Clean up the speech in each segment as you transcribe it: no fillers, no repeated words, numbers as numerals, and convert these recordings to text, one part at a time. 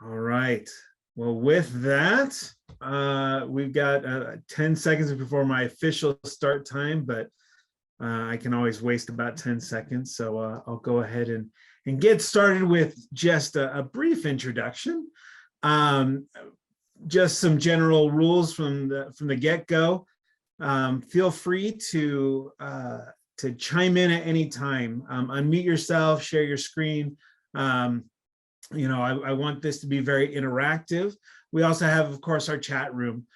All right. Well, with that, we've got 10 seconds before my official start time, but I can always waste about 10 seconds. So I'll go ahead and get started with just a brief introduction. Just some general rules from the get-go. Feel free to chime in at any time. Unmute yourself, share your screen. I want this to be very interactive. We also have, of course, our chat room,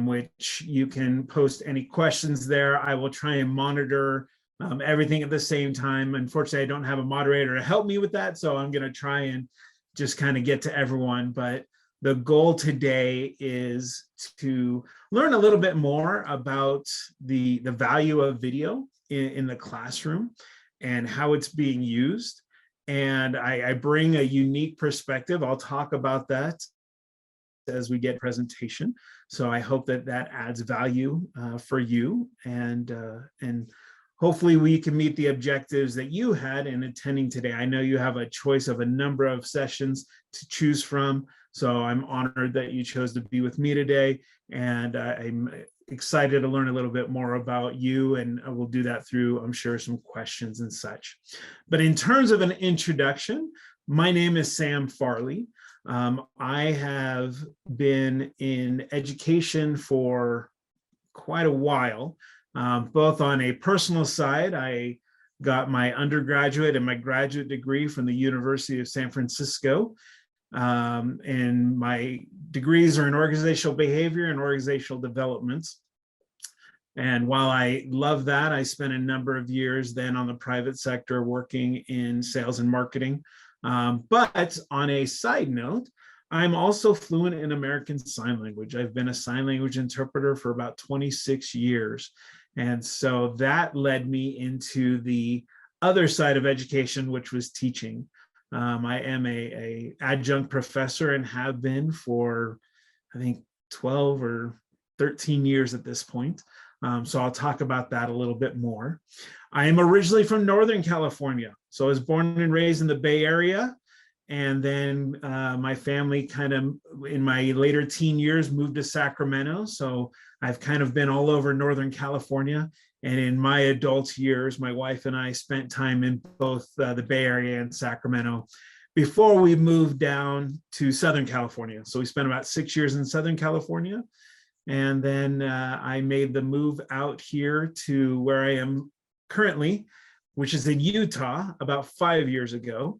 which you can post any questions there. I will try and monitor everything at the same time. Unfortunately, I don't have a moderator to help me with that, so I'm going to try and just kind of get to everyone. But the goal today is to learn a little bit more about the value of video in the classroom and how it's being used. And I bring a unique perspective. I'll talk about that as we get presentation. So I hope that adds value for you, and hopefully we can meet the objectives that you had in attending today. I know you have a choice of a number of sessions to choose from, so I'm honored that you chose to be with me today, and I'm excited to learn a little bit more about you, and we'll do that through, I'm sure, some questions and such. But in terms of an introduction, my name is Sam Farley. I have been in education for quite a while, both on a personal side. I got my undergraduate and my graduate degree from the University of San Francisco. And my degrees are in organizational behavior and organizational development. And while I love that, I spent a number of years then on the private sector working in sales and marketing. But on a side note, I'm also fluent in American Sign Language. I've been a sign language interpreter for about 26 years. And so that led me into the other side of education, which was teaching. I am a adjunct professor and have been for, I think, 12 or 13 years at this point. So I'll talk about that a little bit more. I am originally from Northern California. So I was born and raised in the Bay Area. And then my family kind of, in my later teen years, moved to Sacramento. So I've kind of been all over Northern California. And in my adult years, my wife and I spent time in both the Bay Area and Sacramento before we moved down to Southern California. So we spent about 6 years in Southern California. And then I made the move out here to where I am currently, which is in Utah, about 5 years ago.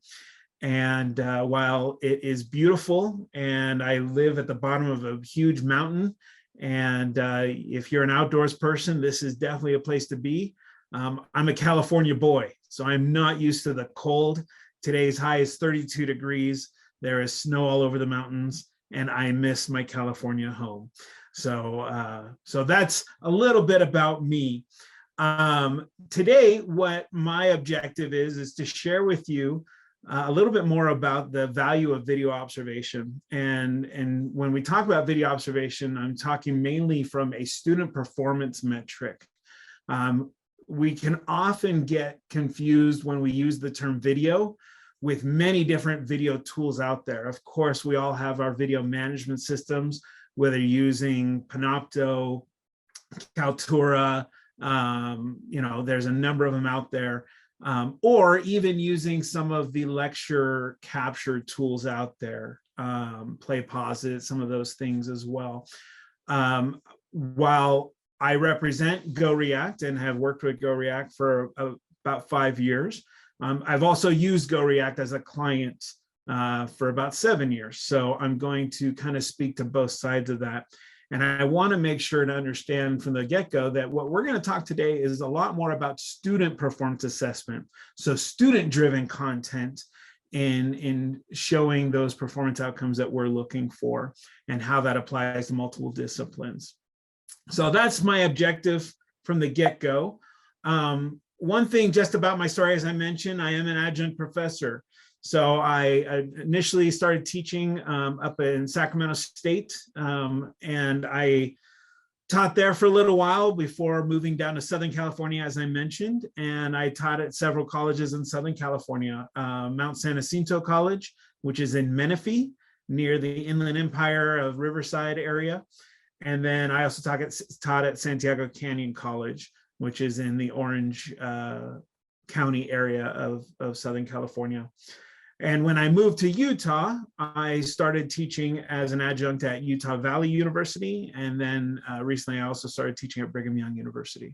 And while it is beautiful, and I live at the bottom of a huge mountain, and if you're an outdoors person, this is definitely a place to be. I'm a California boy, so I'm not used to the cold. Today's high is 32 degrees. There is snow all over the mountains, and I miss my California home. So that's a little bit about me. Today, what my objective is to share with you a little bit more about the value of video observation. And when we talk about video observation, I'm talking mainly from a student performance metric. We can often get confused when we use the term video with many different video tools out there. Of course, we all have our video management systems, whether using Panopto, Kaltura, there's a number of them out there. Or even using some of the lecture capture tools out there, Play Pause It, some of those things as well. While I represent GoReact and have worked with GoReact for about 5 years, I've also used GoReact as a client for about 7 years. So I'm going to kind of speak to both sides of that. And I want to make sure to understand from the get-go that what we're going to talk today is a lot more about student performance assessment. So student-driven content in showing those performance outcomes that we're looking for and how that applies to multiple disciplines. So that's my objective from the get-go. One thing just about my story, as I mentioned, I am an adjunct professor. So I initially started teaching up in Sacramento State, and I taught there for a little while before moving down to Southern California, as I mentioned, and I taught at several colleges in Southern California, Mount San Jacinto College, which is in Menifee, near the Inland Empire of Riverside area. And then I also taught at Santiago Canyon College, which is in the Orange County area of Southern California. And when I moved to Utah, I started teaching as an adjunct at Utah Valley University. And then recently, I also started teaching at Brigham Young University.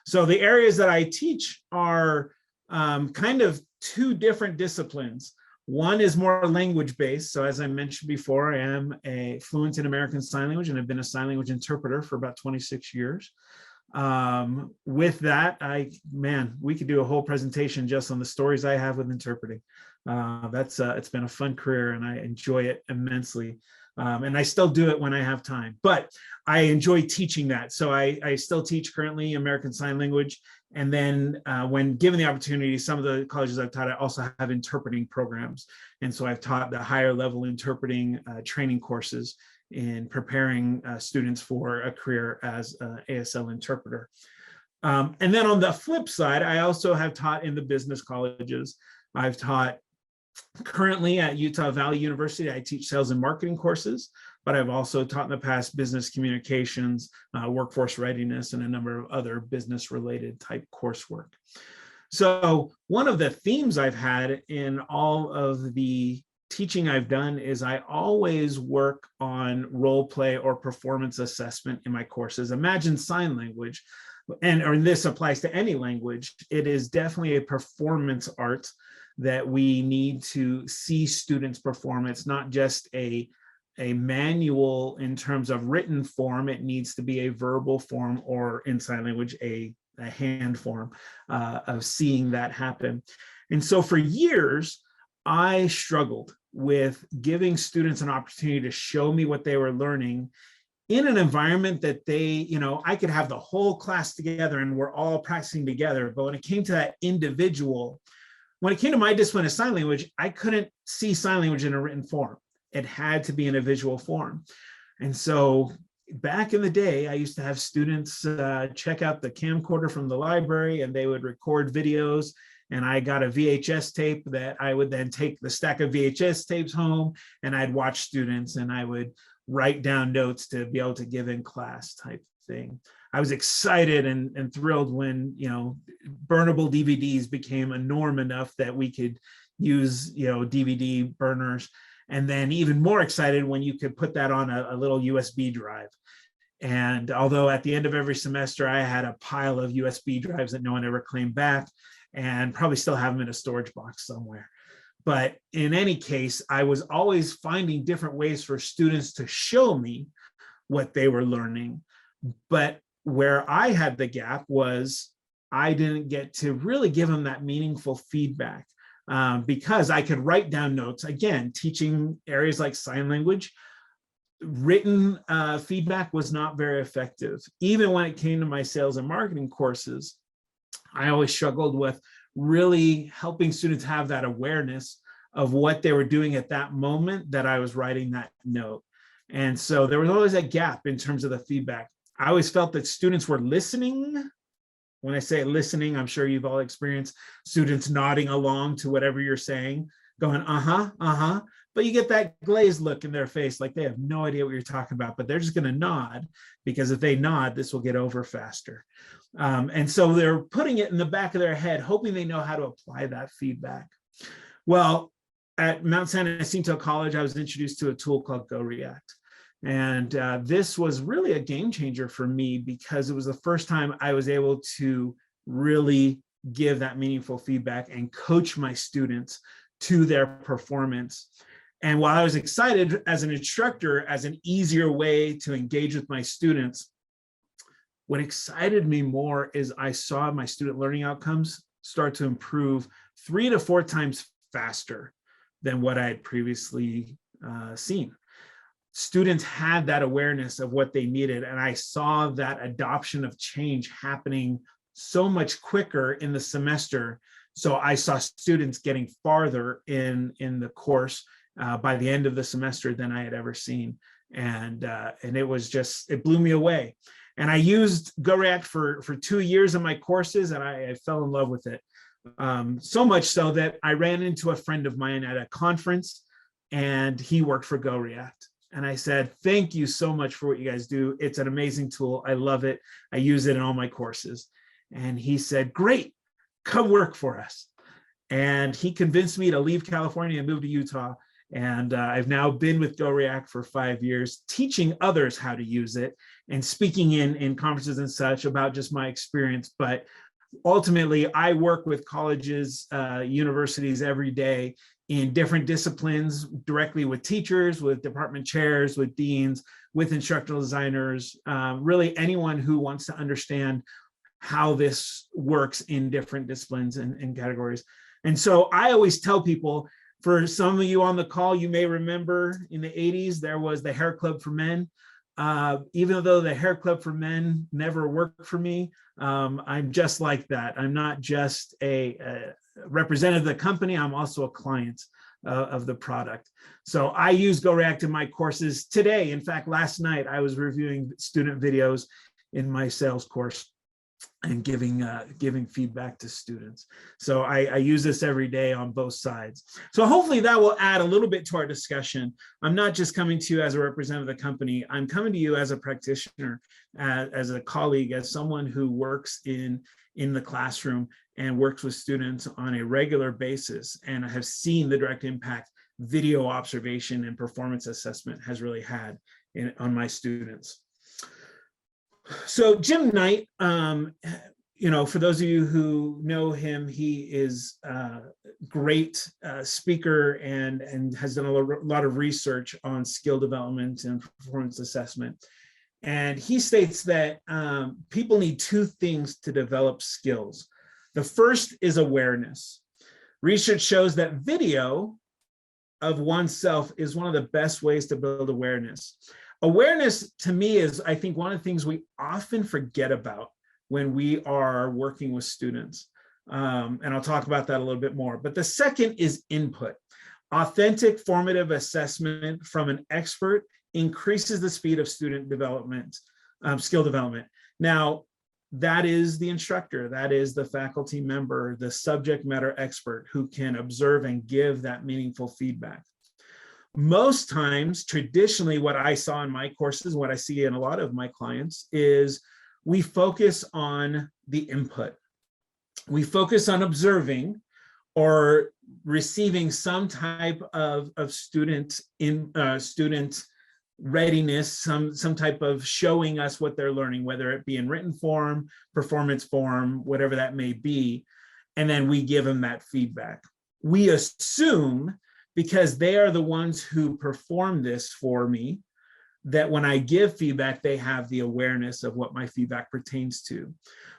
So the areas that I teach are kind of two different disciplines. One is more language-based. So as I mentioned before, I am a fluent in American Sign Language, and I've been a sign language interpreter for about 26 years. With that, we could do a whole presentation just on the stories I have with interpreting. It's been a fun career, and I enjoy it immensely. And I still do it when I have time, but I enjoy teaching that. So I still teach currently American Sign Language. And then when given the opportunity, some of the colleges I've taught, I also have interpreting programs. And so I've taught the higher level interpreting training courses in preparing students for a career as an ASL interpreter. And then on the flip side, I also have taught in the business colleges. I've taught currently at Utah Valley University. I teach sales and marketing courses, but I've also taught in the past business communications, workforce readiness, and a number of other business related type coursework. So one of the themes I've had in all of the teaching I've done is I always work on role play or performance assessment in my courses. Imagine sign language, and this applies to any language. It is definitely a performance art that we need to see students perform. It's not just a manual in terms of written form. It needs to be a verbal form, or in sign language, a hand form of seeing that happen. And so for years, I struggled with giving students an opportunity to show me what they were learning in an environment that I could have the whole class together and we're all practicing together. But when it came to that individual, when it came to my discipline of sign language, I couldn't see sign language in a written form. It had to be in a visual form. And so back in the day, I used to have students check out the camcorder from the library, and they would record videos. And I got a VHS tape that I would then take the stack of VHS tapes home, and I'd watch students, and I would write down notes to be able to give in class type thing. I was excited and thrilled when, burnable DVDs became a norm enough that we could use, DVD burners. And then even more excited when you could put that on a little USB drive. And although at the end of every semester, I had a pile of USB drives that no one ever claimed back, and probably still have them in a storage box somewhere. But in any case, I was always finding different ways for students to show me what they were learning. But where I had the gap was I didn't get to really give them that meaningful feedback because I could write down notes. Again, teaching areas like sign language, written feedback was not very effective. Even when it came to my sales and marketing courses, I always struggled with really helping students have that awareness of what they were doing at that moment that I was writing that note. And so there was always a gap in terms of the feedback. I always felt that students were listening. When I say listening, I'm sure you've all experienced students nodding along to whatever you're saying, going, but you get that glazed look in their face, like they have no idea what you're talking about, but they're just going to nod, because if they nod, this will get over faster. And so they're putting it in the back of their head, hoping they know how to apply that feedback. Well, at Mount San Jacinto College, I was introduced to a tool called GoReact. And this was really a game changer for me, because it was the first time I was able to really give that meaningful feedback and coach my students to their performance. And while I was excited as an instructor, as an easier way to engage with my students, what excited me more is I saw my student learning outcomes start to improve 3 to 4 times faster than what I had previously seen. Students had that awareness of what they needed, and I saw that adoption of change happening so much quicker in the semester. So I saw students getting farther in the course by the end of the semester than I had ever seen. And it was just, it blew me away. And I used GoReact for 2 years of my courses, and I fell in love with it. So much so that I ran into a friend of mine at a conference, and he worked for GoReact. And I said, thank you so much for what you guys do. It's an amazing tool. I love it. I use it in all my courses. And he said, great, come work for us. And he convinced me to leave California and move to Utah. And I've now been with GoReact for 5 years, teaching others how to use it and speaking in conferences and such about just my experience. But ultimately, I work with colleges, universities every day in different disciplines, directly with teachers, with department chairs, with deans, with instructional designers, really anyone who wants to understand how this works in different disciplines and categories. And so I always tell people, for some of you on the call, you may remember in the 80s, there was the Hair Club for Men. Even though the Hair Club for Men never worked for me, I'm just like that. I'm not just a representative of the company, I'm also a client of the product. So I use GoReact in my courses today. In fact, last night I was reviewing student videos in my sales course and giving feedback to students. So I use this every day on both sides. So hopefully that will add a little bit to our discussion. I'm not just coming to you as a representative of the company. I'm coming to you as a practitioner, as a colleague, as someone who works in the classroom and works with students on a regular basis, and I have seen the direct impact video observation and performance assessment has really had on my students. So Jim Knight, for those of you who know him, he is a great speaker and has done a lot of research on skill development and performance assessment. And he states that people need two things to develop skills. The first is awareness. Research shows that video of oneself is one of the best ways to build awareness. Awareness, to me, is, I think, one of the things we often forget about when we are working with students. And I'll talk about that a little bit more. But the second is input. Authentic formative assessment from an expert increases the speed of student development, skill development. Now, that is the instructor, that is the faculty member, the subject matter expert who can observe and give that meaningful feedback. Most times, traditionally, what I saw in my courses, what I see in a lot of my clients, is we focus on the input. We focus on observing or receiving some type of student readiness, some type of showing us what they're learning, whether it be in written form, performance form, whatever that may be, and then we give them that feedback. We assume, because they are the ones who perform this for me, that when I give feedback, they have the awareness of what my feedback pertains to.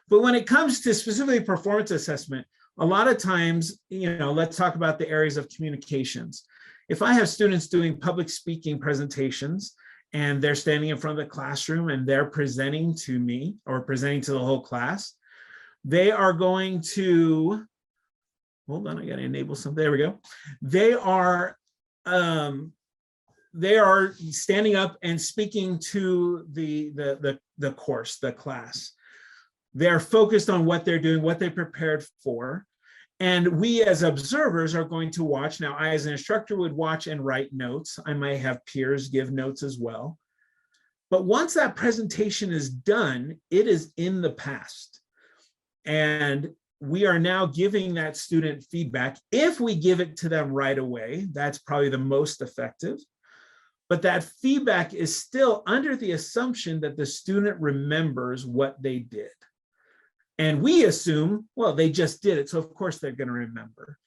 But when it comes to specifically performance assessment, a lot of times, let's talk about the areas of communications. If I have students doing public speaking presentations and they're standing in front of the classroom and they're presenting to me or presenting to the whole class, they are going to, hold on, I got to enable something. There we go. They are standing up and speaking to the course, the class. They're focused on what they're doing, what they prepared for. And we as observers are going to watch. Now, I as an instructor would watch and write notes. I might have peers give notes as well. But once that presentation is done, it is in the past. And we are now giving that student feedback. If we give it to them right away, that's probably the most effective. But that feedback is still under the assumption that the student remembers what they did. And we assume, well, they just did it, so of course they're going to remember.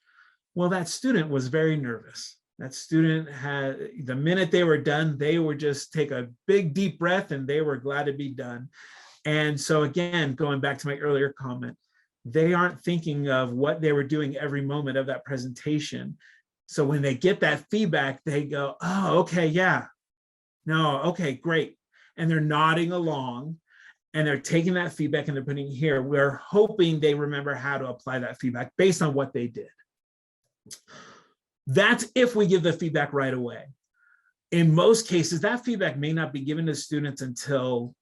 Well, that student was very nervous. That student had, the minute they were done, they would just take a big deep breath and they were glad to be done. And so again, going back to my earlier comment, they aren't thinking of what they were doing every moment of that presentation. So when they get that feedback, they go, oh, okay, yeah, no, okay, great. And they're nodding along and they're taking that feedback and they're putting it here. We're hoping they remember how to apply that feedback based on what they did. That's if we give the feedback right away. In most cases, that feedback may not be given to students until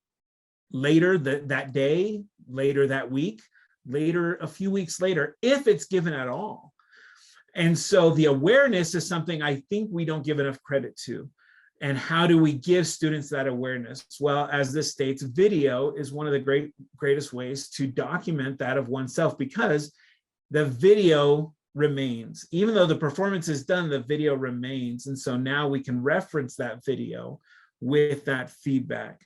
later that day, later that week, later, a few weeks later, if it's given at all. And so the awareness is something I think we don't give enough credit to. And how do we give students that awareness? Well, as this states, video is one of the greatest ways to document that of oneself, because the video remains. Even though the performance is done, the video remains. And so now we can reference that video with that feedback.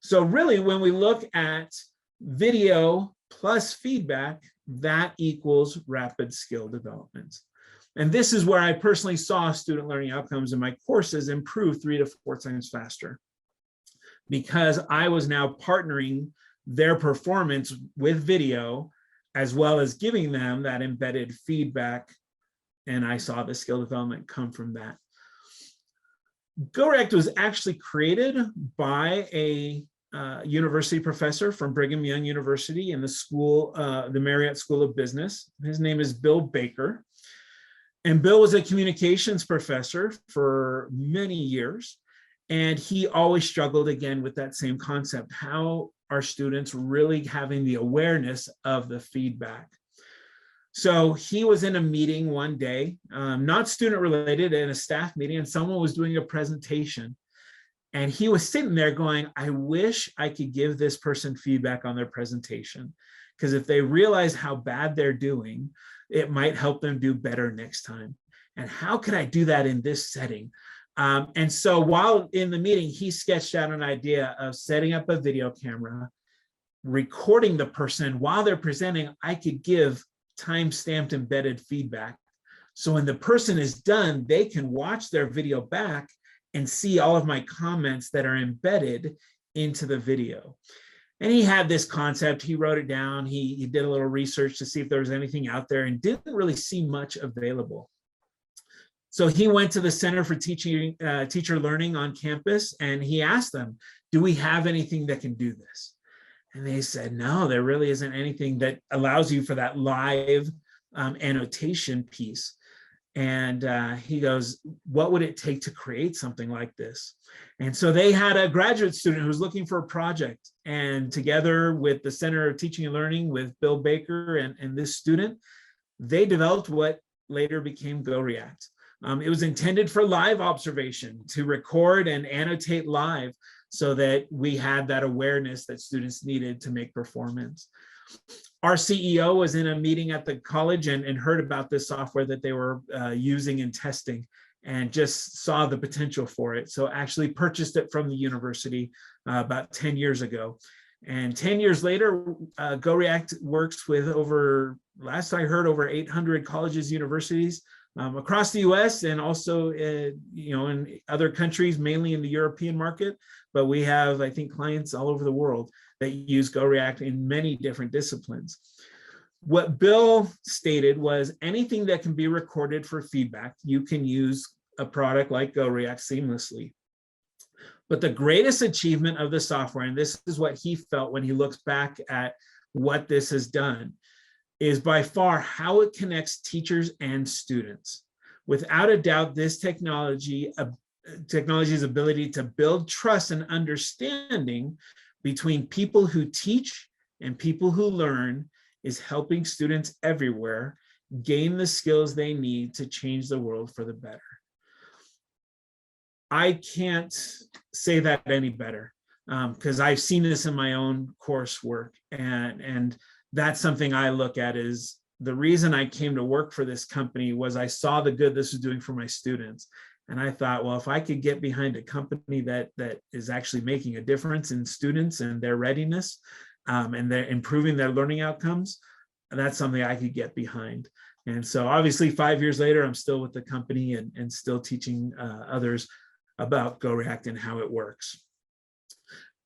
So really, when we look at video plus feedback, that equals rapid skill development. And this is where I personally saw student learning outcomes in my courses improve 3 to 4 times faster, because I was now partnering their performance with video, as well as giving them that embedded feedback. And I saw the skill development come from that. GoReact was actually created by a university professor from Brigham Young University in the school, the Marriott School of Business. His name is Bill Baker. And Bill was a communications professor for many years. And he always struggled again with that same concept. How are students really having the awareness of the feedback? So he was in a meeting one day, not student related, in a staff meeting, and someone was doing a presentation. And he was sitting there going, I wish I could give this person feedback on their presentation, because if they realize how bad they're doing, it might help them do better next time. And how could I do that in this setting? And so while in the meeting, he sketched out an idea of setting up a video camera, recording the person while they're presenting. I could give time-stamped embedded feedback. So when the person is done, they can watch their video back and see all of my comments that are embedded into the video. And he had this concept, he wrote it down, he did a little research to see if there was anything out there, and didn't really see much available. So he went to the Center for Teacher Learning on campus, and he asked them, do we have anything that can do this? And they said, no, there really isn't anything that allows you for that live annotation piece. And he goes, what would it take to create something like this? And so they had a graduate student who was looking for a project. And together with the Center of Teaching and Learning, with Bill Baker and this student, they developed what later became GoReact. It was intended for live observation, to record and annotate live, so that we had that awareness that students needed to make performance. Our CEO was in a meeting at the college and heard about this software that they were using and testing, and just saw the potential for it. So actually purchased it from the university about 10 years ago. And 10 years later, GoReact works with last I heard, over 800 colleges, universities across the US, and also in other countries, mainly in the European market. But we have, I think, clients all over the world that use GoReact in many different disciplines. What Bill stated was, anything that can be recorded for feedback, you can use a product like GoReact seamlessly. But the greatest achievement of the software, and this is what he felt when he looks back at what this has done, is by far how it connects teachers and students. Without a doubt, this technology's ability to build trust and understanding between people who teach and people who learn is helping students everywhere gain the skills they need to change the world for the better. I can't say that any better, because I've seen this in my own coursework, and that's something I look at. Is the reason I came to work for this company was I saw the good this was doing for my students. And I thought, well, if I could get behind a company that is actually making a difference in students and their readiness, and they're improving their learning outcomes, that's something I could get behind. And so obviously 5 years later, I'm still with the company and still teaching others about GoReact and how it works.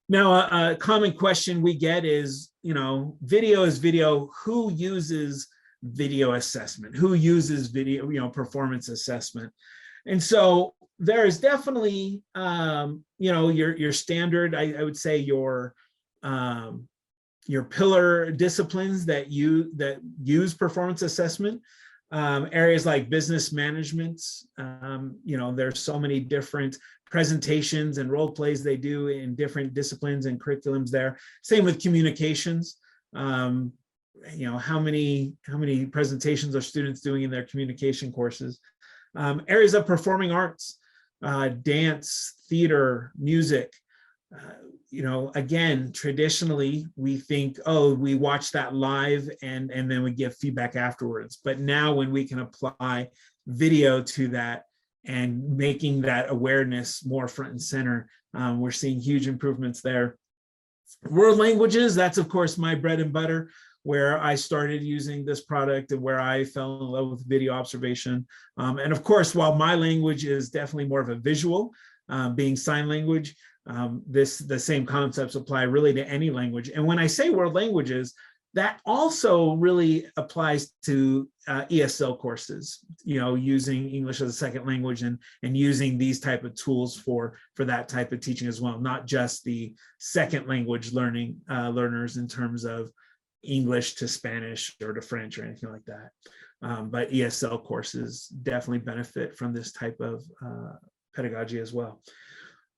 Now, a common question we get is, video is video. Who uses video assessment? Who uses video, performance assessment? And so there is definitely, your standard, I would say your pillar disciplines that use performance assessment. Areas like business management, there's so many different presentations and role plays they do in different disciplines and curriculums there. Same with communications. how many presentations are students doing in their communication courses. Areas of performing arts, dance, theater, music. Again, traditionally we think, oh, we watch that live and then we give feedback afterwards. But now when we can apply video to that and making that awareness more front and center, we're seeing huge improvements there. World languages, that's of course my bread and butter, where I started using this product and where I fell in love with video observation. And of course, while my language is definitely more of a visual, being sign language, the same concepts apply really to any language. And when I say world languages, that also really applies to ESL courses, using English as a second language and using these type of tools for that type of teaching as well, not just the second language learners in terms of English to Spanish or to French or anything like that. But ESL courses definitely benefit from this type of pedagogy as well.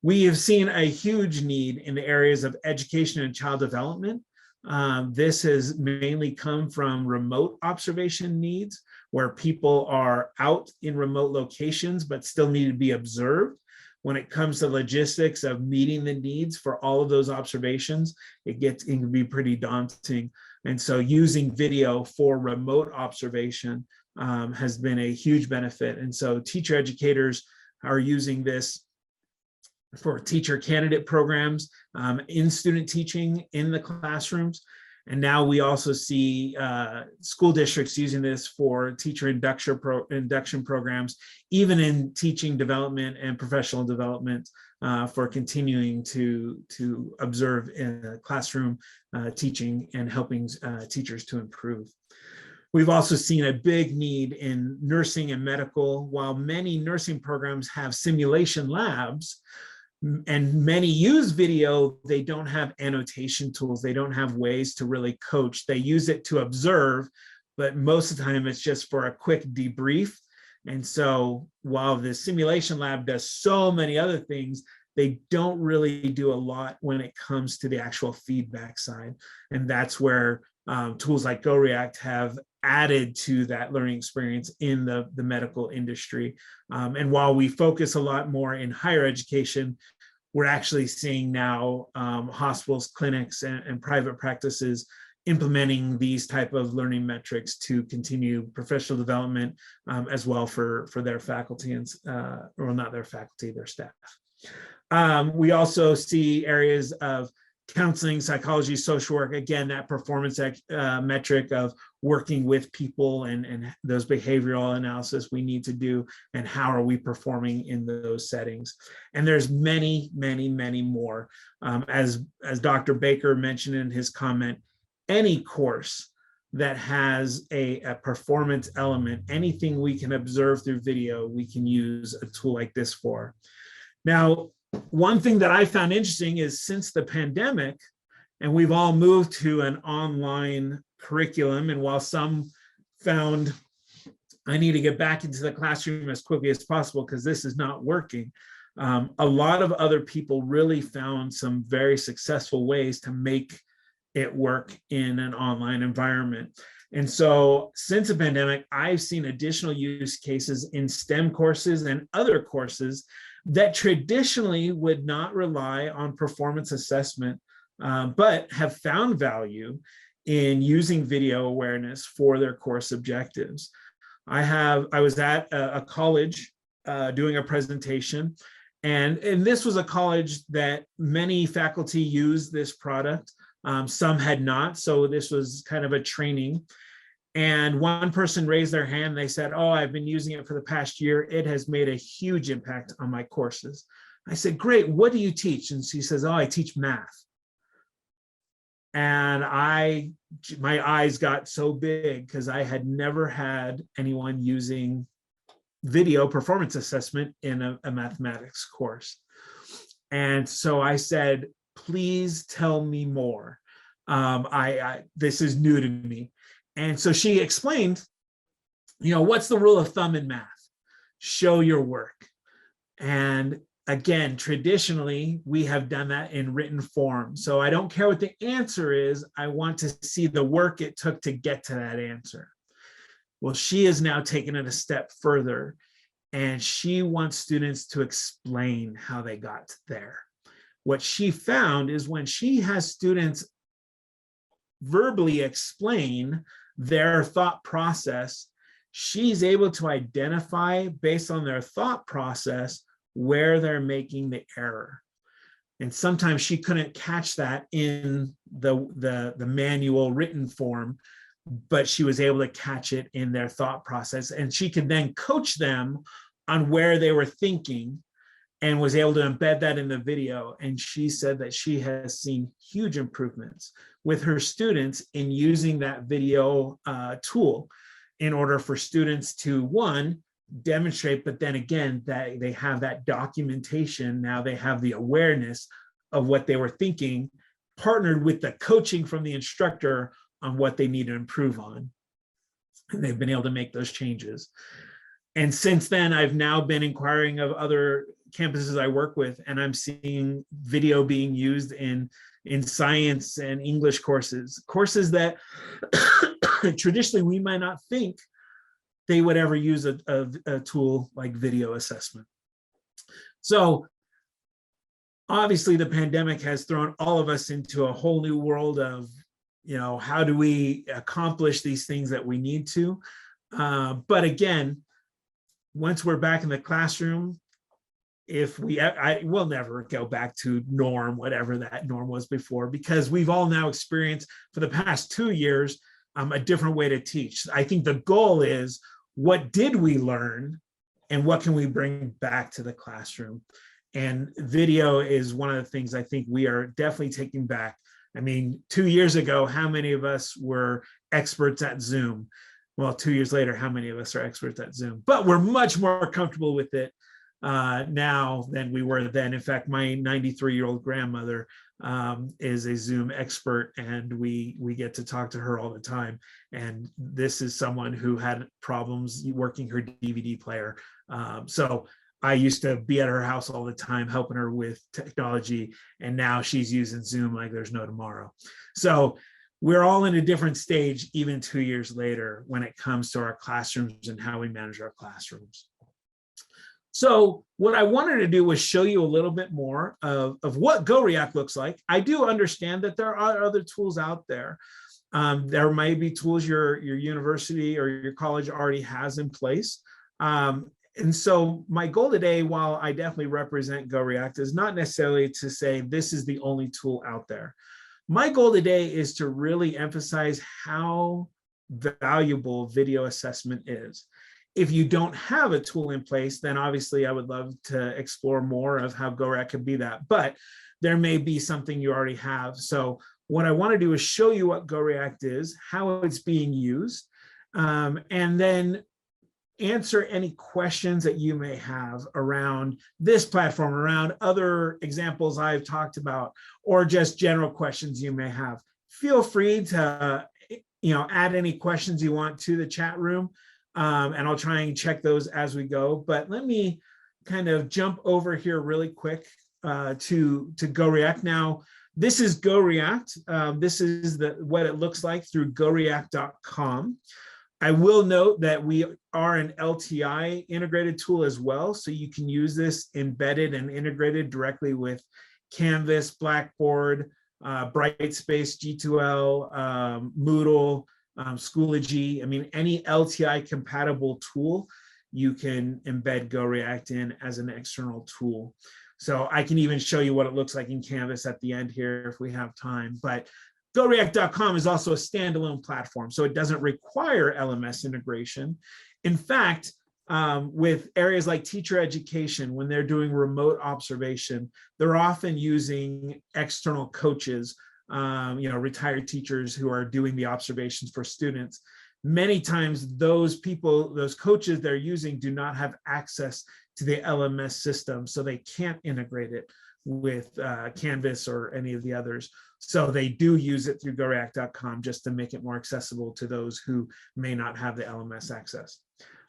We have seen a huge need in the areas of education and child development. This has mainly come from remote observation needs, where people are out in remote locations but still need to be observed. When it comes to logistics of meeting the needs for all of those observations, it can be pretty daunting. And so using video for remote observation has been a huge benefit. And so teacher educators are using this for teacher candidate programs in student teaching in the classrooms. And now we also see school districts using this for teacher induction programs, even in teaching development and professional development, for continuing to observe in classroom teaching and helping teachers to improve. We've also seen a big need in nursing and medical. While many nursing programs have simulation labs, and many use video, they don't have annotation tools. They don't have ways to really coach. They use it to observe, but most of the time it's just for a quick debrief. And so while the simulation lab does so many other things, they don't really do a lot when it comes to the actual feedback side. And that's where tools like GoReact have added to that learning experience in the medical industry. And while we focus a lot more in higher education, we're actually seeing now hospitals, clinics, and private practices implementing these type of learning metrics to continue professional development, as well for their faculty and, or not their faculty, their staff. We also see areas of counseling, psychology, social work, again, that performance metric of working with people and those behavioral analysis we need to do, and how are we performing in those settings. And there's many, many, many more. As Dr. Baker mentioned in his comment, any course that has a performance element, anything we can observe through video, we can use a tool like this for. Now, one thing that I found interesting is since the pandemic, and we've all moved to an online curriculum, and while some found I need to get back into the classroom as quickly as possible because this is not working, a lot of other people really found some very successful ways to make it work in an online environment. And so since the pandemic, I've seen additional use cases in STEM courses and other courses that traditionally would not rely on performance assessment, but have found value in using video awareness for their course objectives. I was at a college doing a presentation, and this was a college that many faculty used this product. Some had not, so this was kind of a training. And one person raised their hand. They said, oh, I've been using it for the past year. It has made a huge impact on my courses. I said, great, what do you teach? And she says, oh, I teach math. And my eyes got so big because I had never had anyone using video performance assessment in a mathematics course. And so I said, please tell me more. This is new to me. And so she explained, what's the rule of thumb in math? Show your work. And Again, traditionally, we have done that in written form. So I don't care what the answer is. I want to see the work it took to get to that answer. Well, she has now taken it a step further, and she wants students to explain how they got there. What she found is when she has students verbally explain their thought process, she's able to identify based on their thought process where they're making the error. And sometimes she couldn't catch that in the manual written form, but she was able to catch it in their thought process. And she could then coach them on where they were thinking and was able to embed that in the video. And she said that she has seen huge improvements with her students in using that video tool in order for students to, one, demonstrate, but then again, that they have that documentation. Now they have the awareness of what they were thinking, partnered with the coaching from the instructor on what they need to improve on. And they've been able to make those changes. And since then, I've now been inquiring of other campuses I work with, and I'm seeing video being used in science and English courses that traditionally we might not think they would ever use a tool like video assessment. So obviously the pandemic has thrown all of us into a whole new world of, how do we accomplish these things that we need to? But again, once we're back in the classroom, I will never go back to norm, whatever that norm was before, because we've all now experienced for the past 2 years a different way to teach. I think the goal is, what did we learn and what can we bring back to the classroom? And video is one of the things I think we are definitely taking back. I mean, 2 years ago, how many of us were experts at Zoom? Well, 2 years later, how many of us are experts at Zoom? But we're much more comfortable with it now than we were then. In fact, my 93-year-old grandmother is a Zoom expert, and we get to talk to her all the time. And this is someone who had problems working her DVD player. So I used to be at her house all the time, helping her with technology, and now she's using Zoom like there's no tomorrow. So we're all in a different stage, even 2 years later, when it comes to our classrooms and how we manage our classrooms. So what I wanted to do was show you a little bit more of what GoReact looks like. I do understand that there are other tools out there. There may be tools your university or your college already has in place. And so my goal today, while I definitely represent GoReact, is not necessarily to say this is the only tool out there. My goal today is to really emphasize how valuable video assessment is. If you don't have a tool in place, then obviously I would love to explore more of how GoReact could be that, but there may be something you already have. So what I want to do is show you what GoReact is, how it's being used, and then answer any questions that you may have around this platform, around other examples I've talked about, or just general questions you may have. Feel free to add any questions you want to the chat room. And I'll try and check those as we go. But let me kind of jump over here really quick to GoReact. Now, this is GoReact. This is what it looks like through GoReact.com. I will note that we are an LTI integrated tool as well. So you can use this embedded and integrated directly with Canvas, Blackboard, Brightspace, G2L, Moodle, Schoology. I mean, any LTI compatible tool, you can embed GoReact in as an external tool. So I can even show you what it looks like in Canvas at the end here if we have time. But GoReact.com is also a standalone platform, so it doesn't require LMS integration. In fact, with areas like teacher education, when they're doing remote observation, they're often using external coaches, retired teachers who are doing the observations for students. Many times those coaches they're using do not have access to the LMS system, so they can't integrate it with Canvas or any of the others. So they do use it through GoReact.com just to make it more accessible to those who may not have the LMS access.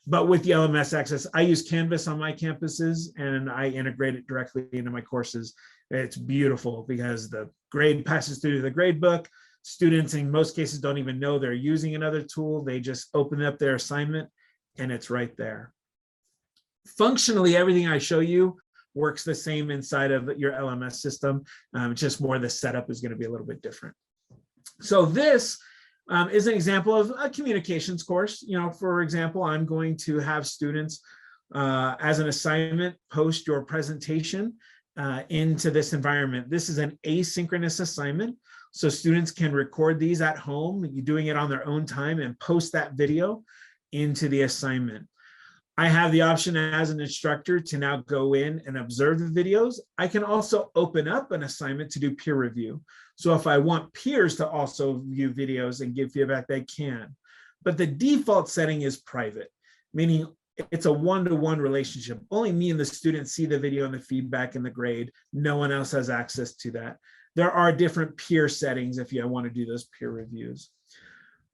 But with the LMS access, I use Canvas on my campuses and I integrate it directly into my courses. It's beautiful because the grade passes through the grade book. Students in most cases don't even know they're using another tool. They just open up their assignment and it's right there. Functionally, everything I show you works the same inside of your LMS system. Just more the setup is going to be a little bit different. So this is an example of a communications course. For example, I'm going to have students as an assignment post your presentation into this environment. This is an asynchronous assignment. So students can record these at home, doing it on their own time, and post that video into the assignment. I have the option as an instructor to now go in and observe the videos. I can also open up an assignment to do peer review. So if I want peers to also view videos and give feedback, they can. But the default setting is private, meaning it's a one-to-one relationship. Only me and the student see the video and the feedback and the grade. No one else has access to that. There are different peer settings if you want to do those peer reviews.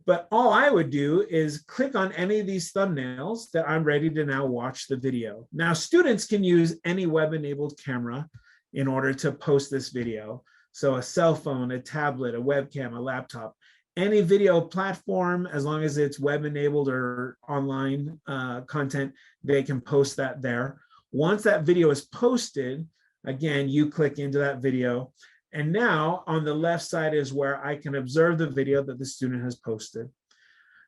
But all I would do is click on any of these thumbnails that I'm ready to now watch the video. Now, students can use any web-enabled camera in order to post this video. So a cell phone, a tablet, a webcam, a laptop, any video platform, as long as it's web-enabled or online content, they can post that there. Once that video is posted, again, you click into that video. And now on the left side is where I can observe the video that the student has posted.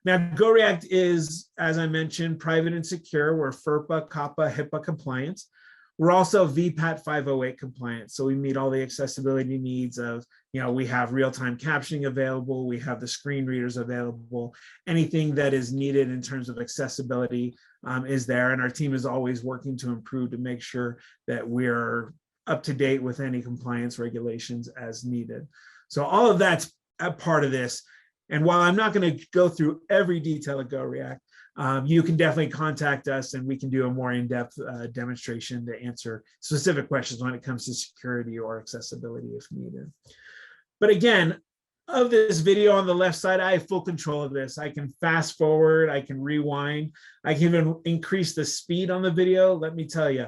Now, GoReact is, as I mentioned, private and secure. We're FERPA, COPPA, HIPAA compliant. We're also VPAT 508 compliant. So we meet all the accessibility needs of, we have real-time captioning available. We have the screen readers available. Anything that is needed in terms of accessibility is there. And our team is always working to improve to make sure that we're up to date with any compliance regulations as needed. So all of that's a part of this. And while I'm not going to go through every detail of GoReact, you can definitely contact us and we can do a more in-depth demonstration to answer specific questions when it comes to security or accessibility if needed. But again, of this video on the left side, I have full control of this. I can fast forward, I can rewind, I can even increase the speed on the video. Let me tell you,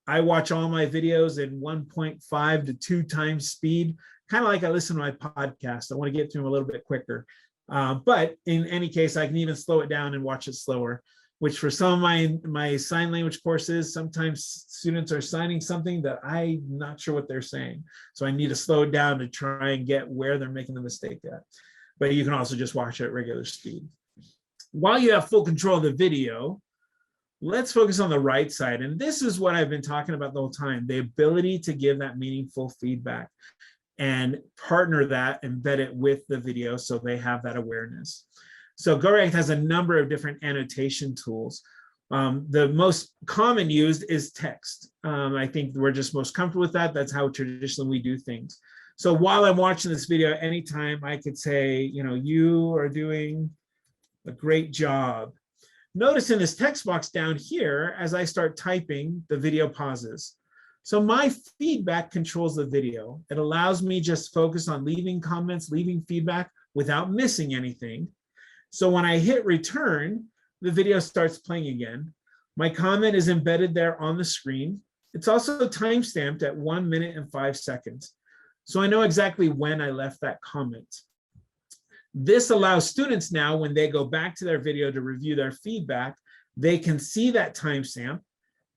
I watch all my videos in 1.5 to 2 times speed, kind of like I listen to my podcast. I want to get through them a little bit quicker. But in any case, I can even slow it down and watch it slower, which for some of my sign language courses, sometimes students are signing something that I'm not sure what they're saying. So I need to slow it down to try and get where they're making the mistake at. But you can also just watch it at regular speed. While you have full control of the video, let's focus on the right side. And this is what I've been talking about the whole time, the ability to give that meaningful feedback and partner that, embed it with the video so they have that awareness. So GoReact has a number of different annotation tools. The most common used is text. I think we're just most comfortable with that. That's how traditionally we do things. So while I'm watching this video, anytime I could say, you are doing a great job. Notice in this text box down here, as I start typing, the video pauses. So my feedback controls the video. It allows me just focus on leaving comments, leaving feedback without missing anything. So when I hit return, the video starts playing again. My comment is embedded there on the screen. It's also timestamped at 1 minute and 5 seconds. So I know exactly when I left that comment. This allows students now, when they go back to their video to review their feedback, they can see that timestamp,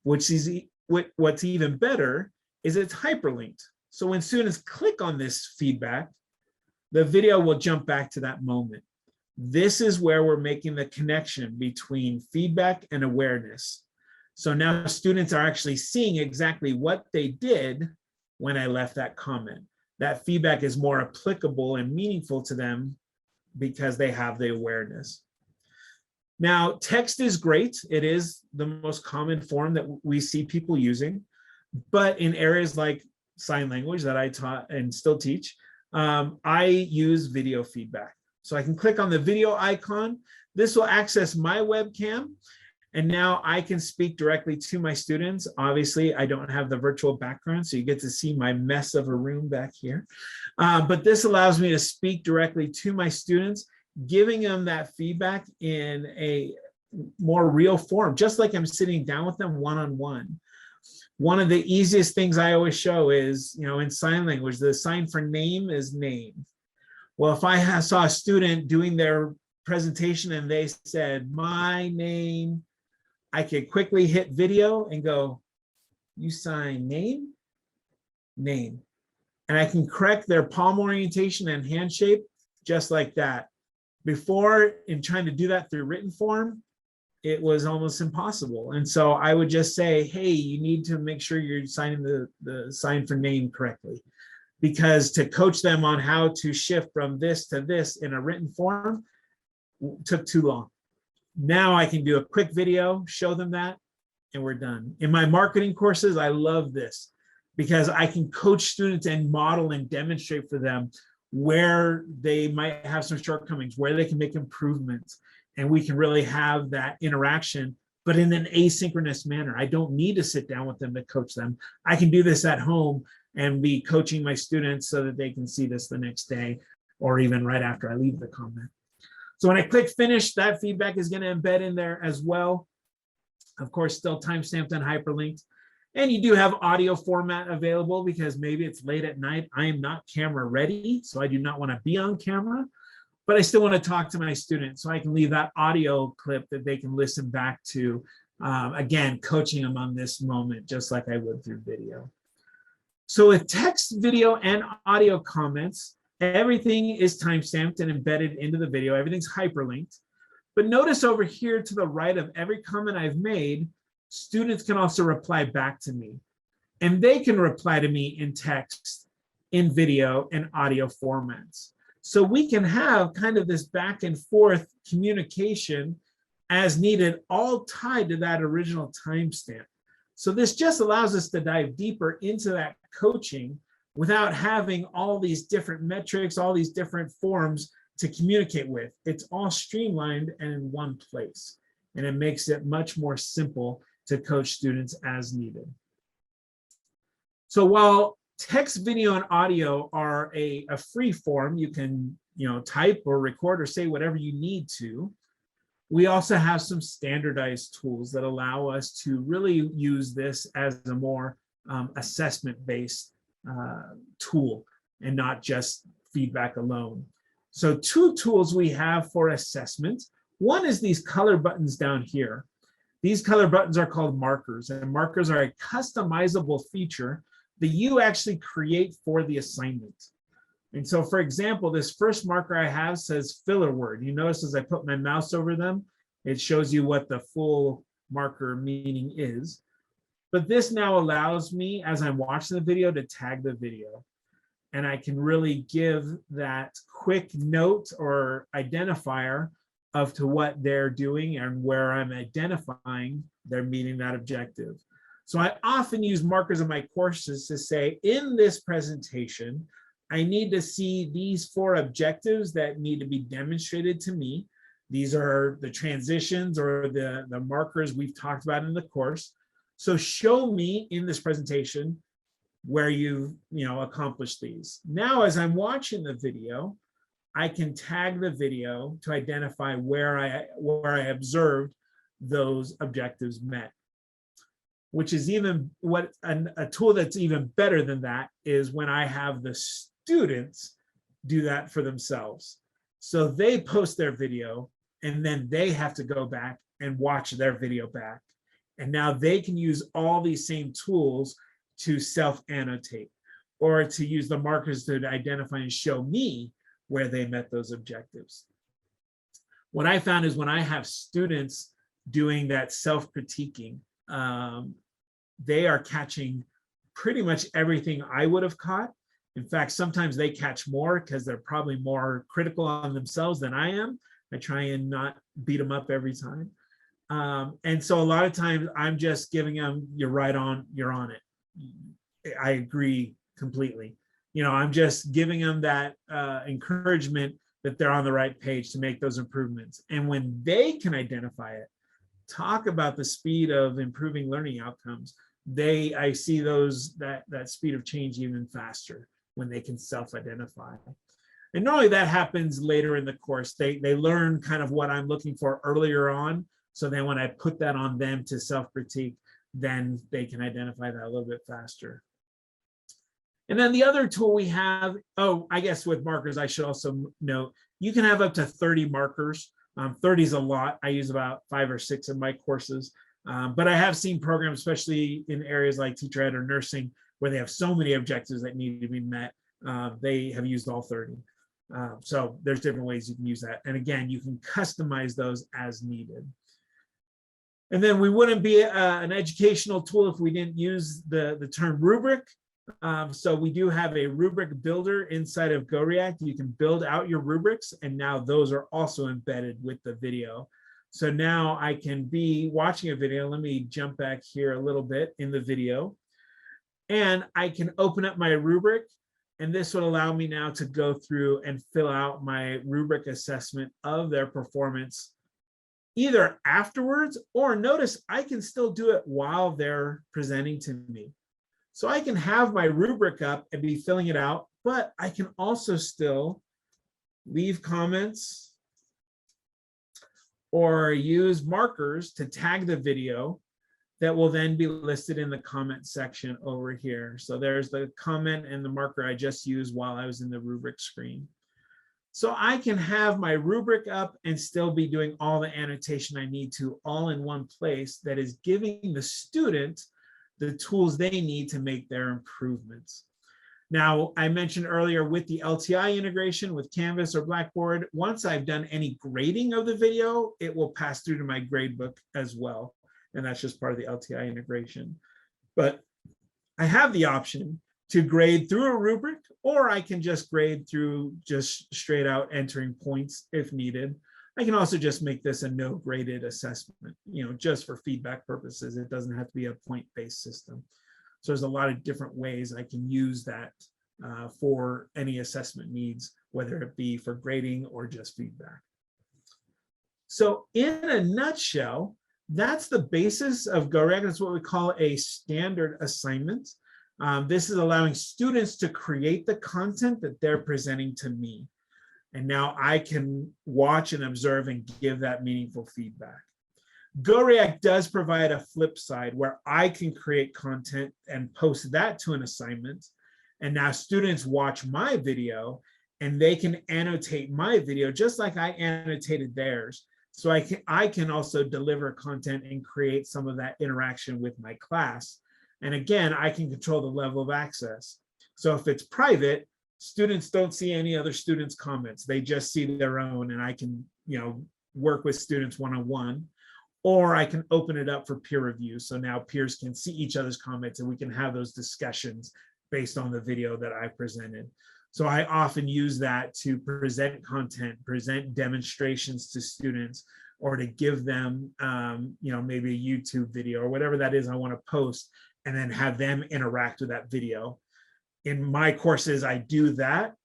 which is what's even better is it's hyperlinked. So when students click on this feedback, the video will jump back to that moment. This is where we're making the connection between feedback and awareness. So now students are actually seeing exactly what they did when I left that comment. That feedback is more applicable and meaningful to them because they have the awareness. Now, text is great. It is the most common form that we see people using, but in areas like sign language that I taught and still teach, I use video feedback. So I can click on the video icon. This will access my webcam, and now I can speak directly to my students. Obviously, I don't have the virtual background, so you get to see my mess of a room back here. But this allows me to speak directly to my students, giving them that feedback in a more real form, just like I'm sitting down with them one-on-one. One of the easiest things I always show is, in sign language, the sign for name is name. Well, if I saw a student doing their presentation and they said, my name, I could quickly hit video and go, you sign name, name. And I can correct their palm orientation and hand shape just like that. Before, in trying to do that through written form, it was almost impossible. And so I would just say, hey, you need to make sure you're signing the sign for name correctly, because to coach them on how to shift from this to this in a written form took too long. Now I can do a quick video, show them that, and we're done. In my marketing courses, I love this because I can coach students and model and demonstrate for them where they might have some shortcomings, where they can make improvements, and we can really have that interaction, but in an asynchronous manner. I don't need to sit down with them to coach them. I can do this at home and be coaching my students so that they can see this the next day or even right after I leave the comment. So when I click finish, that feedback is going to embed in there as well. Of course, still timestamped and hyperlinked. And you do have audio format available because maybe it's late at night. I am not camera ready, so I do not want to be on camera, but I still want to talk to my students. So I can leave that audio clip that they can listen back to, again, coaching them on this moment, just like I would through video. So with text, video, and audio comments, everything is timestamped and embedded into the video. Everything's hyperlinked. But notice over here to the right of every comment I've made, students can also reply back to me. And they can reply to me in text, in video, and audio formats. So we can have kind of this back and forth communication as needed, all tied to that original timestamp. So this just allows us to dive deeper into that coaching without having all these different metrics, all these different forms to communicate with. It's all streamlined and in one place. And it makes it much more simple to coach students as needed. So while text, video, and audio are a free form, you can type or record or say whatever you need to. We also have some standardized tools that allow us to really use this as a more assessment-based tool and not just feedback alone. So two tools we have for assessment. One is these color buttons down here. These color buttons are called markers, and markers are a customizable feature that you actually create for the assignment. And so, for example, this first marker I have says filler word. You notice as I put my mouse over them, it shows you what the full marker meaning is. But this now allows me, as I'm watching the video, to tag the video. And I can really give that quick note or identifier of to what they're doing and where I'm identifying they're meeting that objective. So I often use markers in my courses to say, in this presentation, I need to see these 4 objectives that need to be demonstrated to me. These are the transitions or the markers we've talked about in the course. So show me in this presentation where you've accomplished these. Now, as I'm watching the video, I can tag the video to identify where I observed those objectives met. Which is even a tool that's even better than that is when I have the students do that for themselves. So they post their video and then they have to go back and watch their video back. And now they can use all these same tools to self-annotate or to use the markers to identify and show me where they met those objectives. What I found is when I have students doing that self-critiquing, they are catching pretty much everything I would have caught. In fact, sometimes they catch more because they're probably more critical on themselves than I am. I try and not beat them up every time. And so a lot of times I'm just giving them, you're on it. I agree completely. I'm just giving them that encouragement that they're on the right page to make those improvements. And when they can identify it, talk about the speed of improving learning outcomes. I see that speed of change even faster when they can self-identify. And normally that happens later in the course. They learn kind of what I'm looking for earlier on. So then when I put that on them to self-critique, then they can identify that a little bit faster. And then the other tool we have, oh, I guess with markers, I should also note, you can have up to 30 markers. 30 is a lot. I use about 5 or 6 in my courses. But I have seen programs, especially in areas like teacher ed or nursing, where they have so many objectives that need to be met. They have used all 30. So there's different ways you can use that. And again, you can customize those as needed. And then we wouldn't be an educational tool if we didn't use the term rubric. So we do have a rubric builder inside of GoReact. You can build out your rubrics, and now those are also embedded with the video. So now I can be watching a video. Let me jump back here a little bit in the video, and I can open up my rubric, and this would allow me now to go through and fill out my rubric assessment of their performance either afterwards, or notice I can still do it while they're presenting to me. So I can have my rubric up and be filling it out, but I can also still leave comments or use markers to tag the video that will then be listed in the comment section over here. So there's the comment and the marker I just used while I was in the rubric screen. So I can have my rubric up and still be doing all the annotation I need to all in one place that is giving the student the tools they need to make their improvements. Now, I mentioned earlier with the LTI integration with Canvas or Blackboard, once I've done any grading of the video, it will pass through to my gradebook as well. And that's just part of the LTI integration. But I have the option to grade through a rubric, or I can just grade through just straight out entering points if needed. I can also just make this a no graded assessment, just for feedback purposes. It doesn't have to be a point-based system. So there's a lot of different ways I can use that for any assessment needs, whether it be for grading or just feedback. So in a nutshell, that's the basis of GoReact. It's what we call a standard assignment. This is allowing students to create the content that they're presenting to me. And now I can watch and observe and give that meaningful feedback. GoReact does provide a flip side where I can create content and post that to an assignment. And now students watch my video and they can annotate my video just like I annotated theirs. So I can also deliver content and create some of that interaction with my class. And again, I can control the level of access. So if it's private, students don't see any other students' comments. They just see their own, and I can, work with students one-on-one, or I can open it up for peer review. So now peers can see each other's comments and we can have those discussions based on the video that I presented. So I often use that to present content, present demonstrations to students, or to give them, maybe a YouTube video or whatever that is I want to post, and then have them interact with that video. In my courses, I do that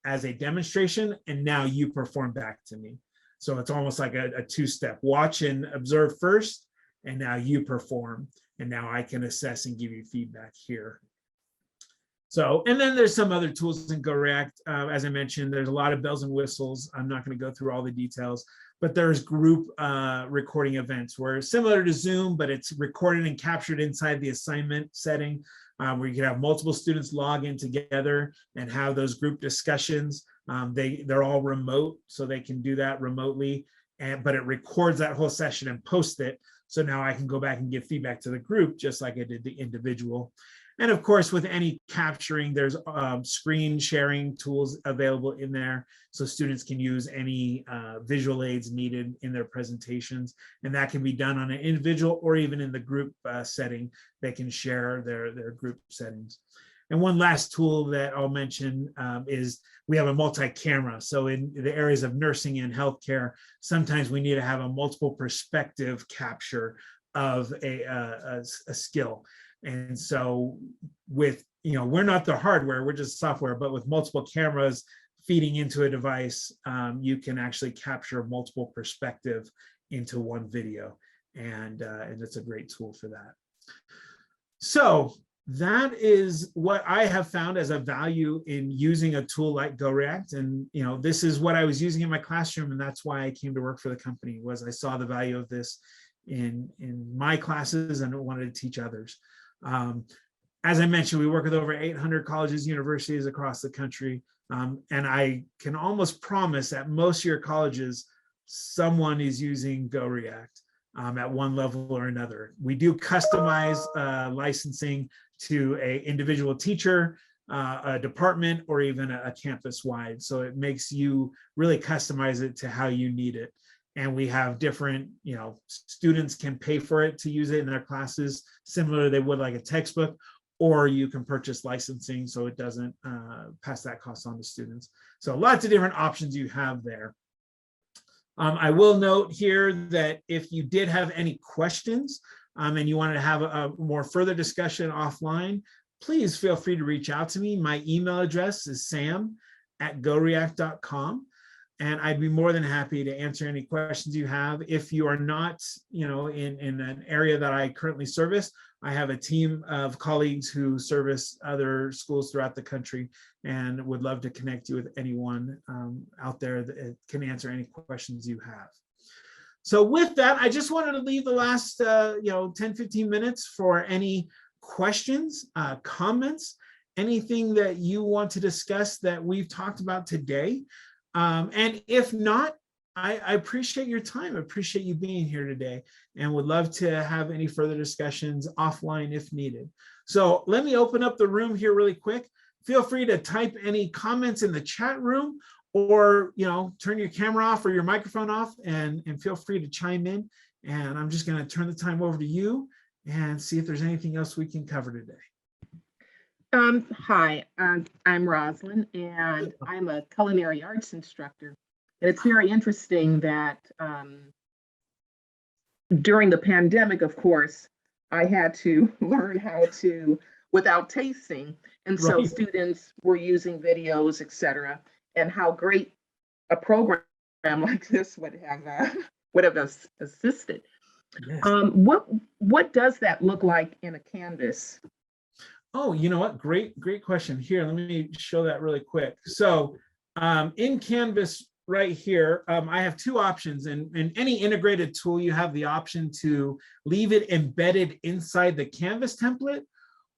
as a demonstration, and now you perform back to me. So it's almost like a two-step: watch and observe first, and now you perform, and now I can assess and give you feedback here. So, and then there's some other tools in GoReact. As I mentioned, there's a lot of bells and whistles. I'm not going to go through all the details, but there's group recording events where similar to Zoom, but it's recorded and captured inside the assignment setting, where you can have multiple students log in together and have those group discussions. They're all remote, so they can do that remotely, but it records that whole session and posts it. So now I can go back and give feedback to the group, just like I did the individual. And of course, with any capturing, there's screen sharing tools available in there, so students can use any visual aids needed in their presentations. And that can be done on an individual or even in the group setting. They can share their group settings. And one last tool that I'll mention is we have a multi-camera. So in the areas of nursing and healthcare, sometimes we need to have a multiple perspective capture of a skill. And so with, we're not the hardware, we're just software, but with multiple cameras feeding into a device, you can actually capture multiple perspective into one video. And it's a great tool for that. So that is what I have found as a value in using a tool like GoReact. And, this is what I was using in my classroom. And that's why I came to work for the company, was I saw the value of this in my classes and wanted to teach others. As I mentioned, we work with over 800 colleges, universities across the country. And I can almost promise at most of your colleges, someone is using GoReact at one level or another. We do customize licensing to an individual teacher, a department, or even a campus-wide. So it makes you really customize it to how you need it. And we have different, students can pay for it to use it in their classes, similar to they would like a textbook, or you can purchase licensing so it doesn't pass that cost on to students. So lots of different options you have there. I will note here that if you did have any questions and you wanted to have a more further discussion offline, please feel free to reach out to me. My email address is sam@goreact.com. And I'd be more than happy to answer any questions you have. If you are not, in an area that I currently service, I have a team of colleagues who service other schools throughout the country and would love to connect you with anyone out there that can answer any questions you have. So with that, I just wanted to leave the last 10, 15 minutes for any questions, comments, anything that you want to discuss that we've talked about today. And if not, I appreciate your time. I appreciate you being here today and would love to have any further discussions offline if needed. So let me open up the room here really quick. Feel free to type any comments in the chat room, or turn your camera off or your microphone off and feel free to chime in. And I'm just going to turn the time over to you and see if there's anything else we can cover today. Hi, I'm Rosalind, and I'm a culinary arts instructor. And it's very interesting that during the pandemic, of course, I had to learn how to without tasting. And so students were using videos, etc., and how great a program like this would have assisted. Yes. What does that look like in a Canvas? Oh, you know what? Great question. Here, let me show that really quick. So in Canvas right here, I have two options. And in any integrated tool, you have the option to leave it embedded inside the Canvas template,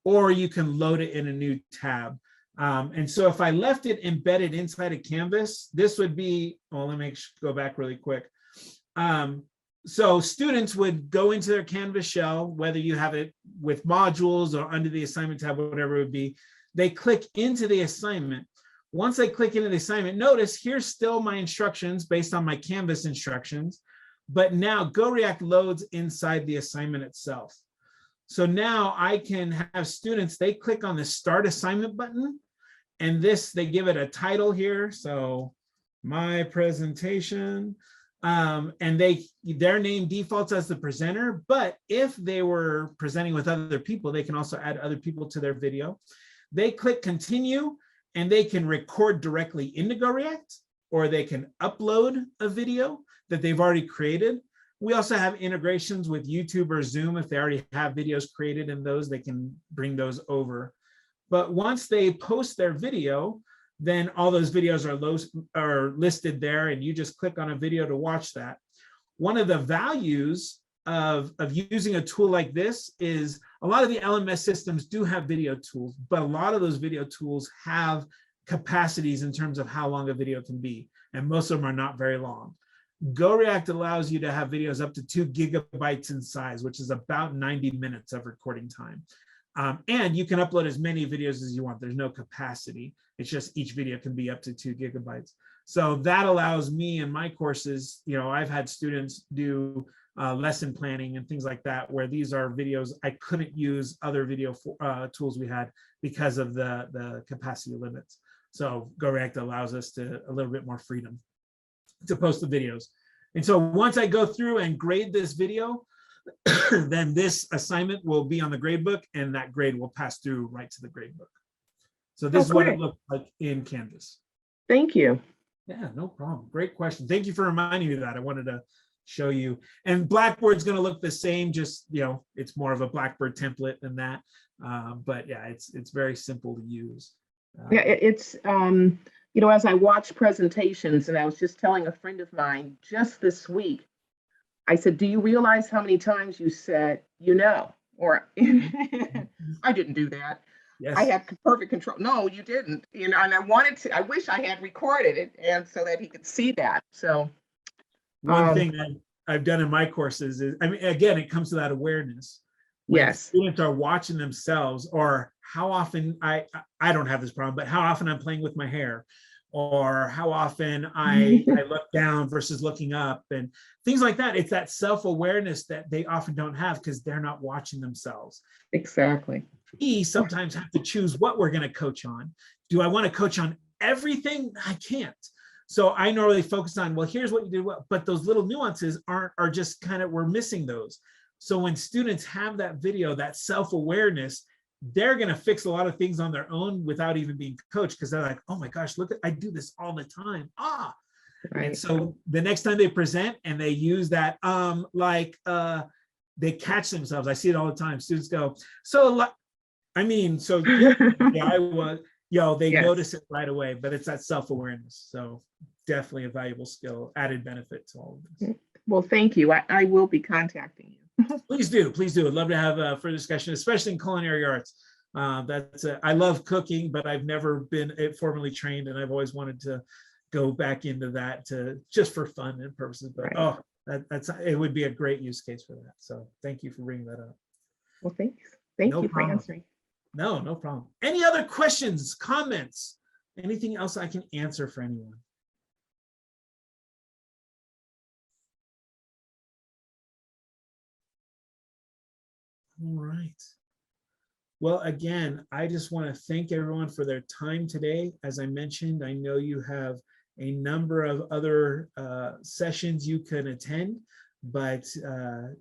or you can load it in a new tab. And so if I left it embedded inside a Canvas, this would be, well, let me go back really quick. So students would go into their Canvas shell, whether you have it with modules or under the assignment tab, whatever it would be, they click into the assignment. Once they click into the assignment, notice here's still my instructions based on my Canvas instructions, but now GoReact loads inside the assignment itself. So now I can have students, they click on the start assignment button, and they give it a title here. So my presentation. And their name defaults as the presenter, but if they were presenting with other people, they can also add other people to their video. They click continue, and they can record directly into GoReact, or they can upload a video that they've already created. We also have integrations with YouTube or Zoom. If they already have videos created in those, they can bring those over. But once they post their video, then all those videos are listed there, and you just click on a video to watch that. One of the values of using a tool like this is a lot of the LMS systems do have video tools, but a lot of those video tools have capacities in terms of how long a video can be, and most of them are not very long. GoReact allows you to have videos up to 2 gigabytes in size, which is about 90 minutes of recording time. And you can upload as many videos as you want. There's no capacity. It's just each video can be up to 2 gigabytes. So that allows me in my courses, I've had students do lesson planning and things like that, where these are videos I couldn't use other video tools we had because of the capacity limits. So GoReact allows us to a little bit more freedom to post the videos. And so once I go through and grade this video, then this assignment will be on the gradebook, and that grade will pass through right to the gradebook. So this is what it looks like in Canvas. Thank you. Yeah, no problem. Great question. Thank you for reminding me of that. I wanted to show you. And Blackboard's going to look the same, just, it's more of a Blackboard template than that. But yeah, it's very simple to use. Yeah, it's, as I watch presentations, and I was just telling a friend of mine just this week, I said, do you realize how many times you said, or I didn't do that. Yes. I had perfect control. No, you didn't. And I wish I had recorded it, and so that he could see that. So one thing that I've done in my courses is, again, it comes to that awareness. When yes, students are watching themselves, or how often I don't have this problem, but how often I'm playing with my hair, or how often I look down versus looking up, and things like that. It's that self-awareness that they often don't have because they're not watching themselves. Exactly. We sometimes have to choose what we're going to coach on. Do I want to coach on everything? I can't. So I normally focus on, well, here's what you did well, but those little nuances are just kind of, we're missing those. So when students have that video, that self-awareness, they're going to fix a lot of things on their own without even being coached, because they're like, oh my gosh, look, I do this all the time. Right. And so the next time they present and they use that, they catch themselves. I see it all the time. Students go, yeah, I was, they Yes. notice it right away, but it's that self-awareness. So definitely a valuable skill, added benefit to all of this. Well, thank you. I will be contacting you. Please do. I'd love to have a further discussion, especially in culinary arts. I love cooking, but I've never been formally trained, and I've always wanted to go back into that just for fun and purposes. But right. It would be a great use case for that. So thank you for bringing that up. Well, thanks. Thank you for answering. No problem. Any other questions, comments, anything else I can answer for anyone? All right. Well, again, I just want to thank everyone for their time today. As I mentioned, I know you have a number of other sessions you can attend, but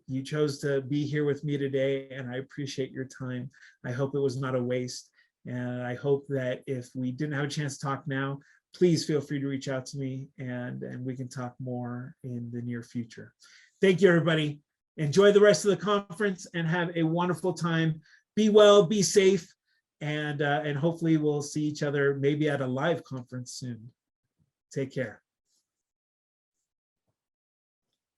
you chose to be here with me today, and I appreciate your time. I hope it was not a waste, and I hope that if we didn't have a chance to talk now, please feel free to reach out to me, and we can talk more in the near future. Thank you, everybody. Enjoy the rest of the conference and have a wonderful time. Be well, be safe, and hopefully we'll see each other maybe at a live conference soon. Take care.